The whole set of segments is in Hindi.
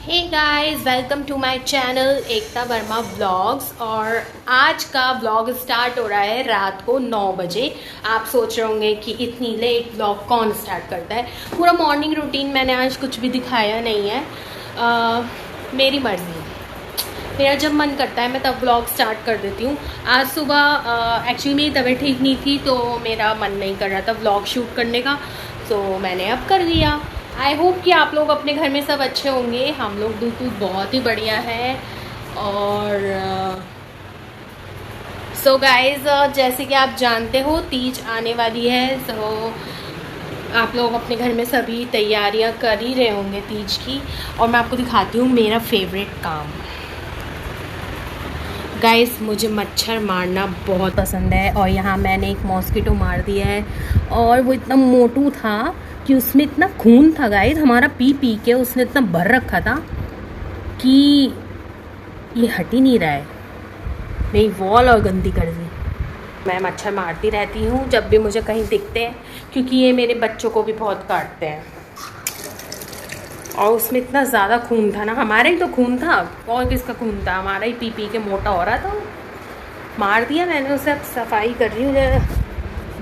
Hey guys, welcome to my channel Ekta Verma vlogs. और आज का व्लॉग स्टार्ट हो रहा है रात को 9 बजे। आप सोच रहे होंगे कि इतनी लेट व्लॉग कौन स्टार्ट करता है। पूरा मॉर्निंग रूटीन मैंने आज कुछ भी दिखाया नहीं है। मेरी मर्ज़ी, मेरा जब मन करता है मैं तब व्लॉग स्टार्ट कर देती हूँ। आज सुबह एक्चुअली मेरी तबीयत ठीक नहीं थी तो मेरा मन नहीं कर रहा था व्लॉग शूट करने का, तो मैंने अब कर दिया। आई होप कि आप लोग अपने घर में सब अच्छे होंगे। हम लोग बिल्कुल बहुत ही बढ़िया है। और सो गाइज़, जैसे कि आप जानते हो तीज आने वाली है, तो आप लोग अपने घर में सभी तैयारियां कर ही रहे होंगे तीज की। और मैं आपको दिखाती हूँ मेरा फेवरेट काम। गाइस, मुझे मच्छर मारना बहुत पसंद है और यहाँ मैंने एक मॉस्किटो मार दिया है। और वो इतना मोटू था कि उसमें इतना खून था गाइस, हमारा पी पी के उसने इतना भर रखा था कि ये हट ही नहीं रहा है। मेरी वॉल और गंदी कर दी। मैं मच्छर मारती रहती हूँ जब भी मुझे कहीं दिखते हैं, क्योंकि ये मेरे बच्चों को भी बहुत काटते हैं। और उसमें इतना ज़्यादा खून था ना, हमारा ही तो खून था, और किसका खून था, हमारा ही पी पी के मोटा हो रहा था। मार दिया मैंने उसे। अब सफाई कर रही हूँ,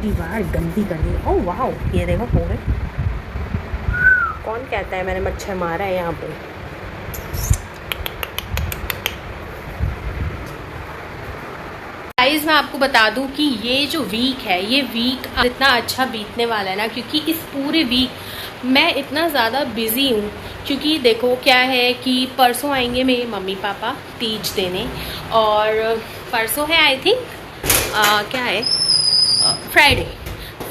दीवार गंदी कर दी। ओह वाह, ये देखो हो गए। कौन कहता है मैंने मच्छर मारा है यहाँ पे। गाइस, मैं आपको बता दूं कि ये जो वीक है, ये वीक इतना अच्छा बीतने वाला है ना, क्योंकि इस पूरे वीक मैं इतना ज़्यादा बिजी हूँ। क्योंकि देखो क्या है कि परसों आएंगे मेरे मम्मी पापा तीज देने। और परसों है आई थिंक क्या है,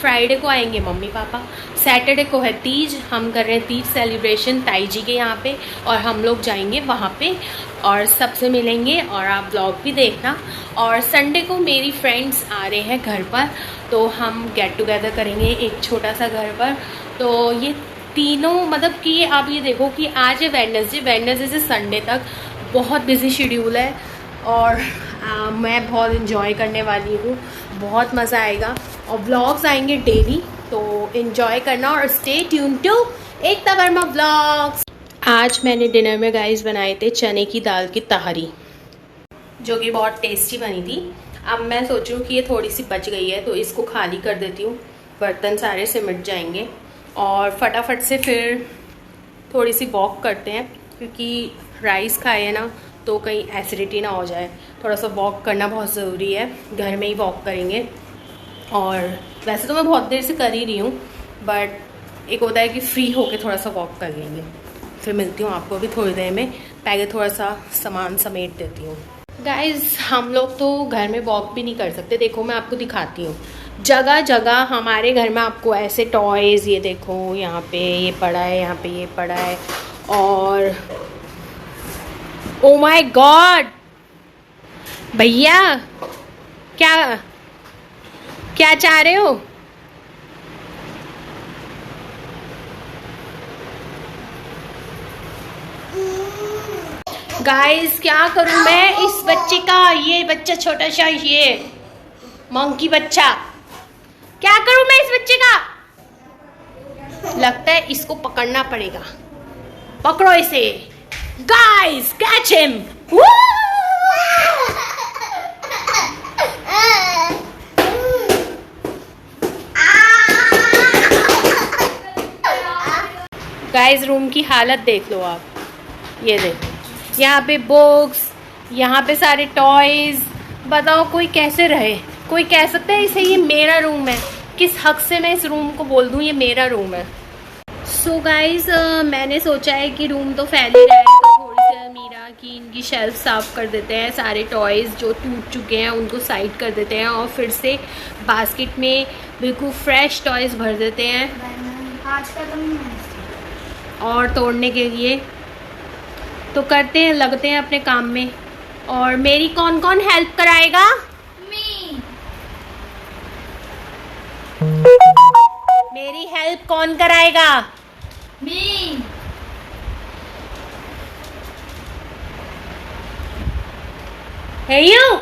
फ्राइडे को आएंगे मम्मी पापा। सैटरडे को है तीज। हम कर रहे हैं तीज सेलिब्रेशन ताई जी के यहाँ पे, और हम लोग जाएंगे वहाँ पे और सबसे मिलेंगे। और आप ब्लॉग भी देखना। और संडे को मेरी फ्रेंड्स आ रहे हैं घर पर, तो हम गेट टुगेदर करेंगे एक छोटा सा घर पर। तो ये तीनों मतलब कि आप ये देखो कि आज है वेडनेसडे से संडे तक बहुत बिजी शेड्यूल है। और मैं बहुत इन्जॉय करने वाली हूँ, बहुत मज़ा आएगा। और व्लॉग्स आएंगे डेली, तो इन्जॉय करना और stay tune to Ekta Verma vlogs. आज मैंने डिनर में गाइस बनाए थे चने की दाल की तहरी, जो कि बहुत टेस्टी बनी थी। अब मैं सोच रही हूँ कि ये थोड़ी सी बच गई है तो इसको खाली कर देती हूँ, बर्तन सारे सिमट जाएंगे। और फटाफट से फिर थोड़ी सी वॉक करते हैं, क्योंकि राइस खाए ना तो कहीं एसिडिटी ना हो जाए। थोड़ा सा वॉक करना बहुत ज़रूरी है, घर में ही वॉक करेंगे। और वैसे तो मैं बहुत देर से कर ही रही हूँ, बट एक होता है कि फ्री होके थोड़ा सा वॉक कर लेंगे। फिर मिलती हूँ आपको भी थोड़ी देर में। पहले थोड़ा सा सामान समेट देती हूँ। गाइज़, हम लोग तो घर में वॉक भी नहीं कर सकते। देखो मैं आपको दिखाती हूँ, जगह जगह हमारे घर में आपको ऐसे टॉयज़, ये देखो यहाँ पे ये पड़ा है, यहाँ पे ये पड़ा है। और ओ माय गॉड भैया, क्या चाह रहे हो? गाइस, क्या करूं मैं इस बच्चे का। ये बच्चा छोटा सा, ये मंकी बच्चा, क्या करूं मैं इस बच्चे का। लगता है इसको पकड़ना पड़ेगा। पकड़ो इसे guys, catch him. Guys, room की हालत देख लो आप। ये देखो, यहाँ पे बुक्स, यहाँ पे सारे टॉयज। बताओ कोई कैसे रहे? कोई कह सकता है इसे ये मेरा रूम है? किस हक से मैं इस रूम को बोल दूँ ये मेरा रूम है? सो गाइज, मैंने सोचा है कि रूम तो फैल ही रहा है, तो थोड़ी सी अलमीरा की इनकी शेल्फ साफ कर देते हैं। सारे टॉयज जो टूट चुके हैं उनको साइड कर देते हैं और फिर से बास्केट में बिल्कुल फ्रेश टॉयज भर देते हैं। और तोड़ने के लिए तो करते हैं, लगते हैं अपने काम में। और मेरी कौन कौन हेल्प कराएगा? मेरी हेल्प कौन कराएगा? हे यू,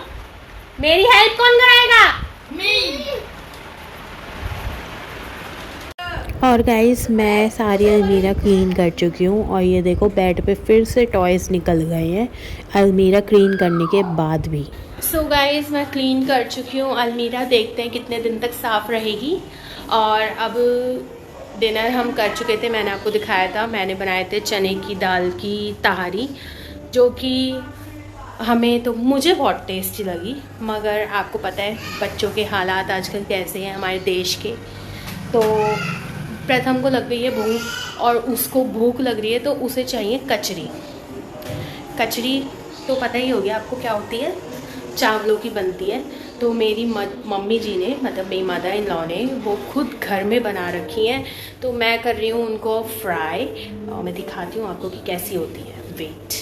मेरी हेल्प कौन कराएगा? और गाइस मैं सारी अलमीरा क्लीन कर चुकी हूँ और ये देखो बेड पे फिर से टॉयज़ निकल गए हैं अलमीरा क्लीन करने के बाद भी। सो गाइस मैं क्लीन कर चुकी हूँ अलमीरा, देखते हैं कितने दिन तक साफ़ रहेगी। और अब डिनर हम कर चुके थे, मैंने आपको दिखाया था, मैंने बनाए थे चने की दाल की तहारी, जो कि हमें तो मुझे बहुत टेस्टी लगी, मगर आपको पता है बच्चों के हालात आजकल कैसे हैं हमारे देश के। तो प्रथम को लग गई है भूख और उसको भूख लग रही है तो उसे चाहिए कचरी। कचरी तो पता ही हो गया आपको क्या होती है, चावलों की बनती है। तो मेरी मम्मी जी ने, मतलब मेरी मदर इन लॉ ने वो खुद घर में बना रखी हैं, तो मैं कर रही हूँ उनको फ्राई और मैं दिखाती हूँ आपको कि कैसी होती है। वेट।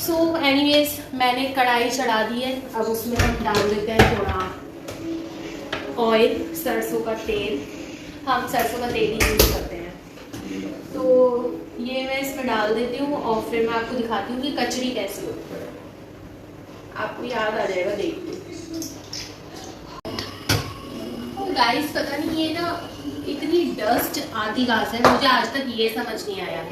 सो एनीवेज मैंने कढ़ाई चढ़ा दी है, अब उसमें हम डाल देते हैं थोड़ा ऑयल, सरसों का तेल। हम सरसों का तेल ही यूज़ करते हैं। तो ये मैं इसमें डाल देती हूँ और फिर मैं आपको दिखाती हूँ कि कचरी कैसी होती है, आपको याद आ जाएगा देखते। गाइस पता नहीं ये ना इतनी डस्ट आती कहाँ से, मुझे आज तक ये समझ नहीं आया।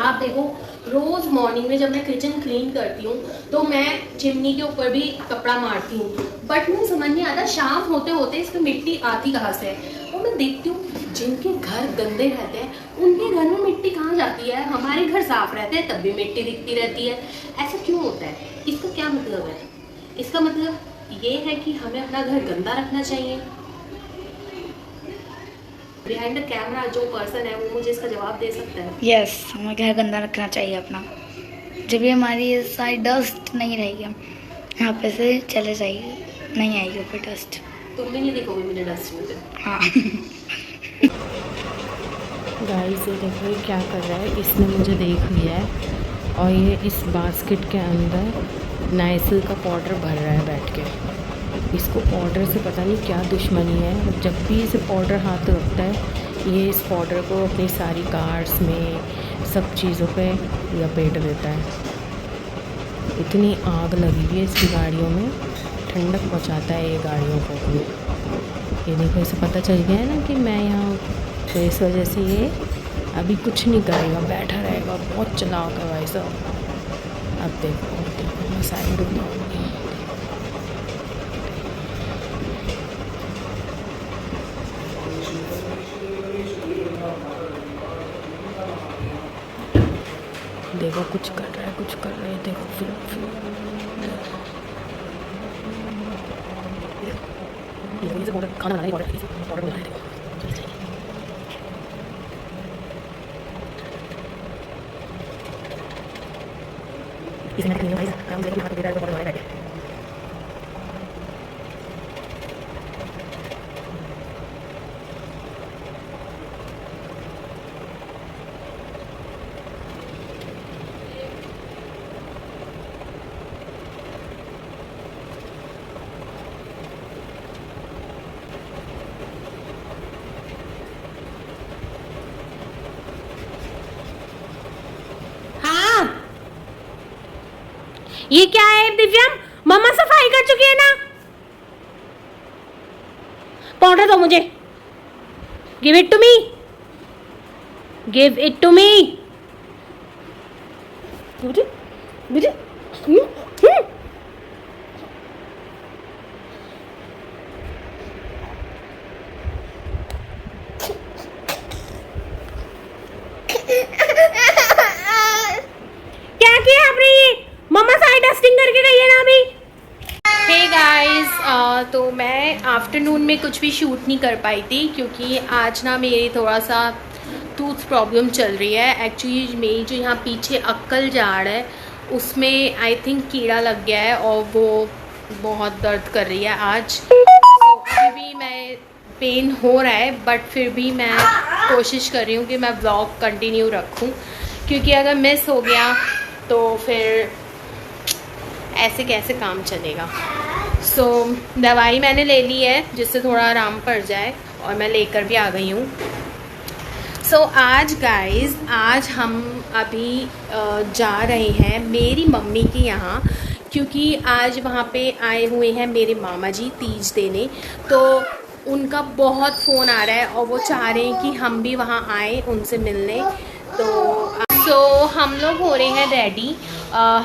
आप देखो रोज़ मॉर्निंग में जब मैं किचन क्लीन करती हूँ तो मैं चिमनी के ऊपर भी कपड़ा मारती हूँ, बट मुझे समझ नहीं आता शाम होते होते इस पर मिट्टी आती कहाँ से है। और मैं देखती हूँ जिनके घर गंदे रहते हैं उनके घर में मिट्टी कहाँ जाती है, हमारे घर साफ रहते हैं तब भी मिट्टी दिखती रहती है। ऐसा क्यों होता है? इसका क्या मतलब है? इसका मतलब ये है कि हमें अपना घर गंदा रखना चाहिए। बिहाइंड द कैमरा जो पर्सन है वो मुझे इसका जवाब दे सकता है। यस, हमें घर गंदा रखना चाहिए अपना, जब भी हमारी सारी डस्ट नहीं रहेगी, हम यहाँ पे से चले जाइए, नहीं आएगी ऊपर डस्ट। तुम भी नहीं देखोगे मुझे डस्ट में। हाँ गाइस ये देखो ये क्या कर रहा है, इसने मुझे देख लिया है और ये इस बास्केट के अंदर नाइसिल का पाउडर भर रहा है बैठ के। इसको पाउडर से पता नहीं क्या दुश्मनी है, जब भी इसे पाउडर हाथ रखता है ये इस पाउडर को अपनी सारी कार्स में सब चीज़ों पे लपेट देता है। इतनी आग लगी हुई है इसकी गाड़ियों में, ठंडक पहुंचाता है ये गाड़ियों को अपनी। ये देखो इसे पता चल गया है ना कि मैं यहाँ, तो इस वजह से ये अभी कुछ नहीं करेगा, बैठा रहेगा। बहुत चलाक है भाई साहब। अब देखो मैं साइड में देखो कुछ कर रहा है, कुछ कर रहा है। देखो फिर खाना बनाने ऑर्डर बना रहे। इसमें देखिए भाई काम देखो हाथ दे रहा है तो ऑर्डर बना ये क्या है दिव्यम? मम्मा सफाई कर चुकी है ना? पाउडर दो मुझे। Give it to me, give it to me. मुझे मुझे क्या किया आपने? ये मम्मा सारी डस्टिंग करके गई है ना अभी। हे गाइस, तो मैं आफ्टरनून में कुछ भी शूट नहीं कर पाई थी क्योंकि आज ना मेरी थोड़ा सा टूथ प्रॉब्लम चल रही है। एक्चुअली मेरी जो यहाँ पीछे अक्कल जाड़ है उसमें आई थिंक कीड़ा लग गया है और वो बहुत दर्द कर रही है आज। तो अभी भी मैं पेन हो रहा है बट फिर भी मैं कोशिश कर रही हूँ कि मैं व्लॉग कंटिन्यू रखूँ, क्योंकि अगर मिस हो गया तो फिर ऐसे कैसे काम चलेगा। सो दवाई मैंने ले ली है जिससे थोड़ा आराम पड़ जाए और मैं लेकर भी आ गई हूँ। सो आज गाइस, आज हम अभी जा रहे हैं मेरी मम्मी के यहाँ, क्योंकि आज वहाँ पे आए हुए हैं मेरे मामा जी तीज देने। तो उनका बहुत फ़ोन आ रहा है और वो चाह रहे हैं कि हम भी वहाँ आए उनसे मिलने। तो हम लोग हो रहे हैं रेडी।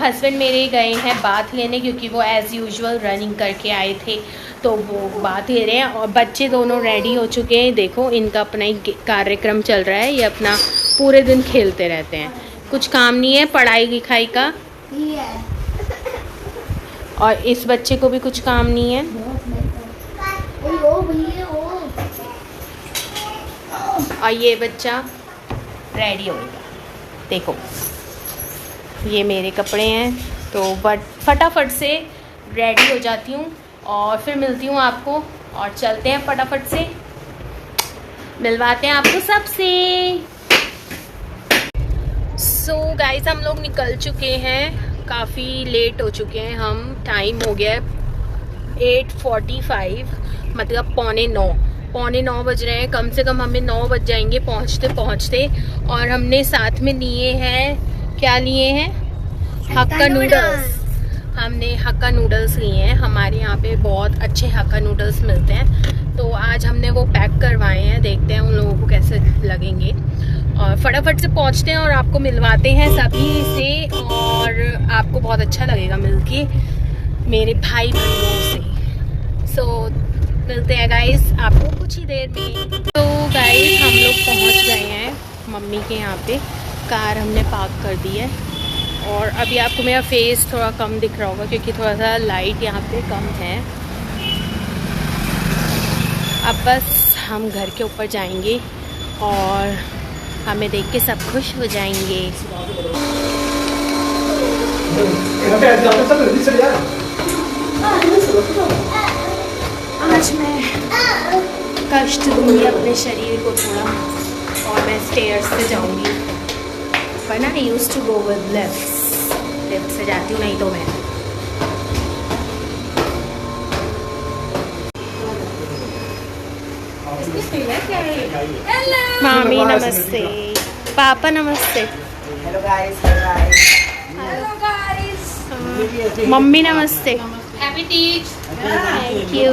हस्बैंड मेरे गए हैं बाथ लेने क्योंकि वो एज़ यूजुअल रनिंग करके आए थे, तो वो बात ले रहे हैं। और बच्चे दोनों रेडी हो चुके हैं। देखो इनका अपना ही कार्यक्रम चल रहा है, ये अपना पूरे दिन खेलते रहते हैं, कुछ काम नहीं है पढ़ाई लिखाई का। और इस बच्चे को भी कुछ काम नहीं है। और ये बच्चा रेडी हो गया। देखो ये मेरे कपड़े हैं, तो बट फटाफट से रेडी हो जाती हूँ और फिर मिलती हूँ आपको। और चलते हैं फटाफट से, मिलवाते हैं आपको सबसे। सो गाइस हम लोग निकल चुके हैं, काफ़ी लेट हो चुके हैं हम। टाइम हो गया है 8:45, मतलब पौने 9 बज रहे हैं। कम से कम हमें 9 बज जाएंगे पहुंचते पहुंचते। और हमने साथ में लिए हैं, क्या लिए हैं, हक्का नूडल्स। हमने हक्का नूडल्स लिए हैं, हमारे यहाँ पे बहुत अच्छे हक्का नूडल्स मिलते हैं, तो आज हमने वो पैक करवाए हैं। देखते हैं उन लोगों को कैसे लगेंगे। और फटाफट से पहुँचते हैं और आपको मिलवाते हैं सभी से, और आपको बहुत अच्छा लगेगा मिलके मेरे भाई बहनों से। सो मिलते हैं गाइस आपको कुछ ही देर में। तो गाइस हम लोग पहुंच गए हैं मम्मी के यहाँ पे, कार हमने पार्क कर दी है। और अभी आपको मेरा फेस थोड़ा कम दिख रहा होगा क्योंकि थोड़ा सा लाइट यहाँ पे कम है। अब बस हम घर के ऊपर जाएंगे और हमें देख के सब खुश हो जाएंगे। आज मैं कष्ट दूंगी अपने शरीर को थोड़ा, और मैं स्टेयर्स से जाऊंगी, वरना I used to go with lift से जाती हूँ, नहीं तो मैं। मामी नमस्ते, पापा नमस्ते, hello guys, hello guys, mummy नमस्ते, हैप्पी तीज। Thank you.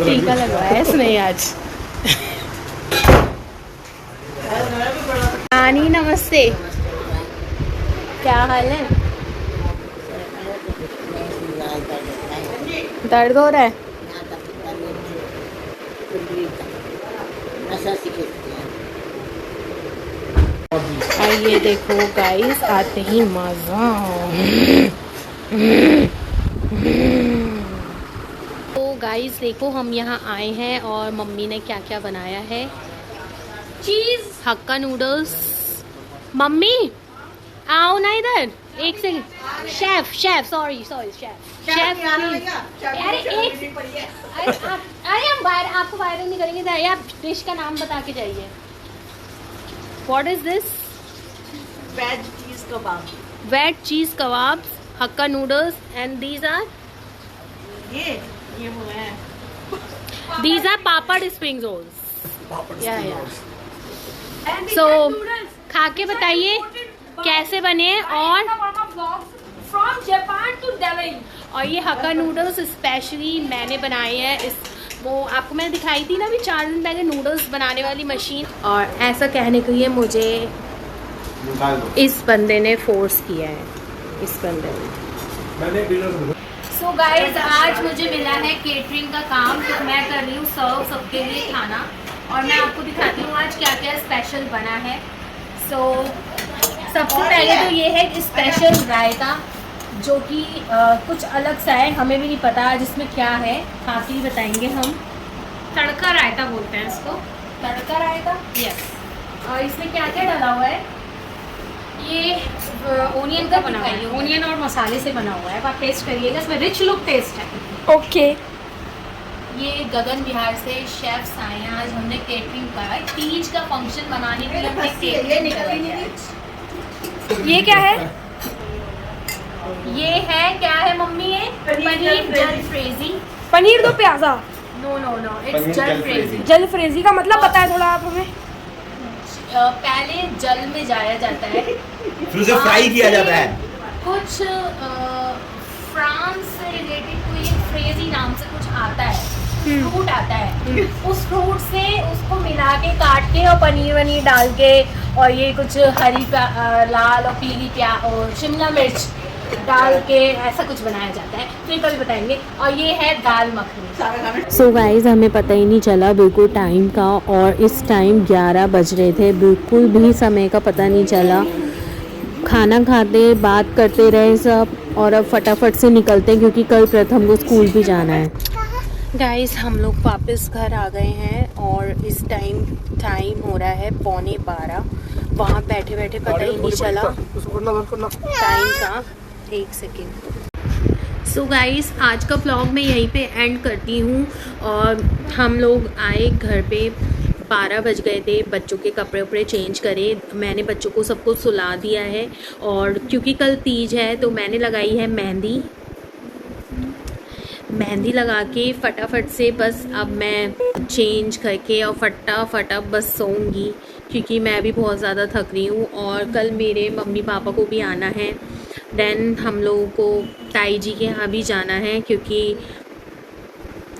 टीका लगवाया इसने आज। नानी नमस्ते, क्या हाल है? दर्द हो रहा है? और ये देखो गाइस आते ही मजा। तो गाइस देखो हम यहाँ आए हैं और मम्मी ने क्या क्या बनाया है। चीज हक्का नूडल्स। मम्मी आओ ना इधर एक सेकंड। शेफ सॉरी शेफ अरे एक अरे हम बाहर आपको वायरल नहीं करेंगे, आप डिश का नाम बता के जाइए। What is this? वेज चीज कबाब, हक्का नूडल्स, एंड दीज आर ये वो है, these are papad spring rolls. या सो खा के बताइए कैसे बने। और फ्रॉम जापान टू दिल्ली। और ये हक्का नूडल्स स्पेशली मैंने बनाए हैं। इस वो आपको मैंने दिखाई थी ना अभी 4 दिन पहले नूडल्स बनाने वाली मशीन। और ऐसा कहने के लिए मुझे इस बंदे ने फोर्स किया है, इस बंदे ने। सो गाइज आज मुझे मिला है केटरिंग का काम, तो मैं कर रही हूँ सर्व सबके लिए खाना। और मैं आपको दिखाती हूँ आज क्या क्या स्पेशल बना है। सो सबसे पहले तो ये है कि स्पेशल रायता, जो कि कुछ अलग सा है, हमें भी नहीं पता आज इसमें क्या है, खा के ही बताएंगे हम। तड़का रायता बोलते हैं इसको। तड़का रायता, यस। और इसमें क्या क्या डाला हुआ है? ये ओनियन का बना हुआ है, ओनियन और मसाले से बना हुआ है। आप टेस्ट करिएगा, इसमें रिच लुक टेस्ट है। ओके। ये गगन बिहार से शेफ्स आए हैं, आज हमने केटरिंग का है। तीज का फंक्शन बनाने के लिए हमने केटरिंग करवाई है। ये क्या है? ये है क्या है मम्मी? ये paneer jalfrezi. Paneer dopiaza. No it's jalfrezi. Jalfrezi का मतलब पता है थोड़ा आप हमें? पहले जल में जाया जाता है, फिर उसे फ्राई किया जाता है। कुछ फ्रांस से रिलेटेड कोई एक फ्रेजी नाम से कुछ आता है, फ्रूट आता है, उस फ्रूट से उसको मिला के काट के और पनीर वनीर डाल के और ये कुछ हरी लाल और पीली और शिमला मिर्च डाल के ऐसा कुछ बनाया जाता है, फिर कभी बताएंगे। और ये है दाल मखनी। सो गाइज़ हमें पता ही नहीं चला बिल्कुल टाइम का, और इस टाइम 11 बज रहे थे, बिल्कुल भी समय का पता नहीं चला। खाना खाते बात करते रहे सब, और अब फटाफट से निकलते हैं क्योंकि कल प्रथम को स्कूल भी जाना है। गाइस हम लोग वापस घर आ गए हैं और इस टाइम हो रहा है 11:15। वहाँ बैठे बैठे पता ही नहीं चला टाइम का। एक सेकेंड। सो गाइस आज का व्लॉग मैं यहीं पे एंड करती हूँ। और हम लोग आए घर पे, 12 बज गए थे, बच्चों के कपड़े उपड़े चेंज करे, मैंने बच्चों को सबको सुला दिया है। और क्योंकि कल तीज है तो मैंने लगाई है मेहंदी लगा के फटाफट से बस अब मैं चेंज करके और फटाफट अब बस सोऊंगी क्योंकि मैं भी बहुत ज़्यादा थक रही हूँ। और कल मेरे मम्मी पापा को भी आना है, देन हम लोगों को ताई जी के यहाँ भी जाना है क्योंकि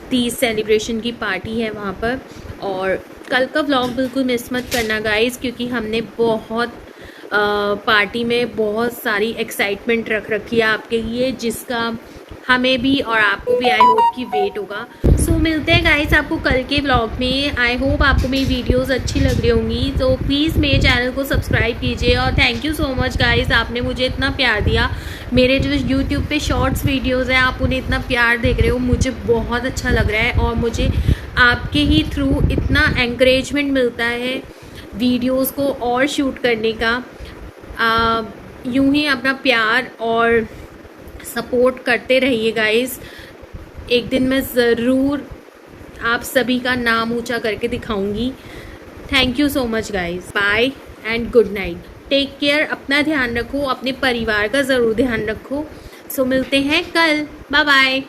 तीज सेलिब्रेशन की पार्टी है वहाँ पर। और कल का व्लॉग बिल्कुल मिस मत करना गाइस, क्योंकि हमने बहुत पार्टी में बहुत सारी एक्साइटमेंट रख रखी है आपके लिए, जिसका हमें भी और आपको भी आई होप कि वेट होगा। सो मिलते हैं गाइस आपको कल के व्लॉग में। आई होप आपको मेरी वीडियोस अच्छी लग रही होंगी, तो प्लीज़ मेरे चैनल को सब्सक्राइब कीजिए। और thank you so much guys, आपने मुझे इतना प्यार दिया। मेरे जो यूट्यूब पे शॉर्ट्स वीडियोज़ हैं आप उन्हें इतना प्यार देख रहे हो, मुझे बहुत अच्छा लग रहा है। और मुझे आपके ही थ्रू इतना एनकरेजमेंट मिलता है वीडियोज़ को और शूट करने का। यूँ ही अपना प्यार और सपोर्ट करते रहिए गाइस। एक दिन मैं ज़रूर आप सभी का नाम ऊंचा करके दिखाऊंगी। Thank you so much guys, bye and good night, take care, अपना ध्यान रखो, अपने परिवार का ज़रूर ध्यान रखो। सो मिलते हैं कल, बाय बाय।